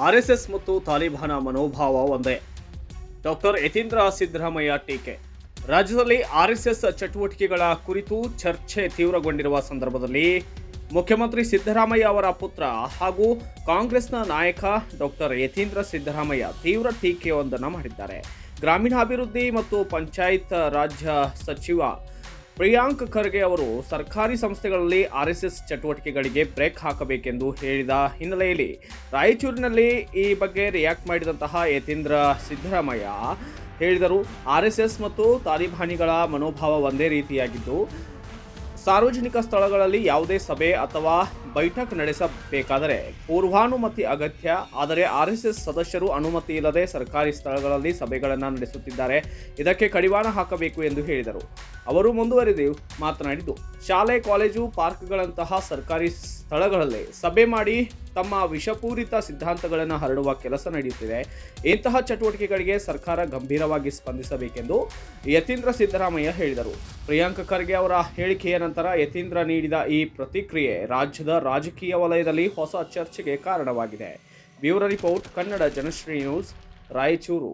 RSS ಮತ್ತು ತಾಲಿಬಾನ ಮನೋಭಾವ ಒಂದೇ. ಡಾಕ್ಟರ್ ಯತೀಂದ್ರ ಸಿದ್ದರಾಮಯ್ಯ ಟೀಕೆ. ರಾಜ್ಯದಲ್ಲಿ ಆರ್ಎಸ್ಎಸ್ ಚಟುವಟಿಕೆಗಳ ಕುರಿತು ಚರ್ಚೆ ತೀವ್ರಗೊಂಡಿರುವ ಸಂದರ್ಭದಲ್ಲಿ ಮುಖ್ಯಮಂತ್ರಿ ಸಿದ್ದರಾಮಯ್ಯ ಅವರ ಪುತ್ರ ಹಾಗೂ ಕಾಂಗ್ರೆಸ್ನ ನಾಯಕ ಡಾಕ್ಟರ್ ಯತೀಂದ್ರ ಸಿದ್ದರಾಮಯ್ಯ ತೀವ್ರ ಟೀಕೆಯೊಂದನ್ನು ಮಾಡಿದ್ದಾರೆ. ಗ್ರಾಮೀಣಾಭಿವೃದ್ಧಿ ಮತ್ತು ಪಂಚಾಯತ್ ರಾಜ್ಯ ಸಚಿವ ಪ್ರಿಯಾಂಕ್ ಖರ್ಗೆ ಅವರು ಸರ್ಕಾರಿ ಸಂಸ್ಥೆಗಳಲ್ಲಿ ಆರ್ಎಸ್ಎಸ್ ಚಟುವಟಿಕೆಗಳಿಗೆ ಬ್ರೇಕ್ ಹಾಕಬೇಕೆಂದು ಹೇಳಿದ ಹಿನ್ನೆಲೆಯಲ್ಲಿ ರಾಯಚೂರಿನಲ್ಲಿ ಈ ಬಗ್ಗೆ ರಿಯಾಕ್ಟ್ ಮಾಡಿದಂತಹ ಯತೀಂದ್ರ ಸಿದ್ದರಾಮಯ್ಯ ಹೇಳಿದರು, ಆರ್ಎಸ್ಎಸ್ ಮತ್ತು ತಾಲಿಬಾನಿಗಳ ಮನೋಭಾವ ಒಂದೇ ರೀತಿಯಾಗಿದ್ದು, ಸಾರ್ವಜನಿಕ ಸ್ಥಳಗಳಲ್ಲಿ ಯಾವುದೇ ಸಭೆ ಅಥವಾ ಬೈಠಕ್ ನಡೆಸಬೇಕಾದರೆ ಪೂರ್ವಾನುಮತಿ ಅಗತ್ಯ. ಆದರೆ ಆರ್ಎಸ್ಎಸ್ ಸದಸ್ಯರು ಅನುಮತಿ ಇಲ್ಲದೆ ಸರ್ಕಾರಿ ಸ್ಥಳಗಳಲ್ಲಿ ಸಭೆಗಳನ್ನು ನಡೆಸುತ್ತಿದ್ದಾರೆ. ಇದಕ್ಕೆ ಕಡಿವಾಣ ಹಾಕಬೇಕು ಎಂದು ಹೇಳಿದರು. ಅವರು ಮುಂದುವರೆದು ಮಾತನಾಡಿದ್ದು, ಶಾಲೆ, ಕಾಲೇಜು, ಪಾರ್ಕ್ಗಳಂತಹ ಸರ್ಕಾರಿ ಸ್ಥಳಗಳಲ್ಲಿ ಸಭೆ ಮಾಡಿ ತಮ್ಮ ವಿಷಪೂರಿತ ಸಿದ್ಧಾಂತಗಳನ್ನು ಹರಡುವ ಕೆಲಸ ನಡೆಯುತ್ತಿದೆ. ಇಂತಹ ಚಟುವಟಿಕೆಗಳಿಗೆ ಸರ್ಕಾರ ಗಂಭೀರವಾಗಿ ಸ್ಪಂದಿಸಬೇಕೆಂದು ಯತೀಂದ್ರ ಸಿದ್ದರಾಮಯ್ಯ ಹೇಳಿದರು. ಪ್ರಿಯಾಂಕ್ ಖರ್ಗೆ ಅವರ ಹೇಳಿಕೆಯ ನಂತರ ಯತೀಂದ್ರ ನೀಡಿದ ಈ ಪ್ರತಿಕ್ರಿಯೆ ರಾಜ್ಯದ ರಾಜಕೀಯ ವಲಯದಲ್ಲಿ ಹೊಸ ಚರ್ಚೆಗೆ ಕಾರಣವಾಗಿದೆ. Bureau report, Kannada Janashree news, Raichur.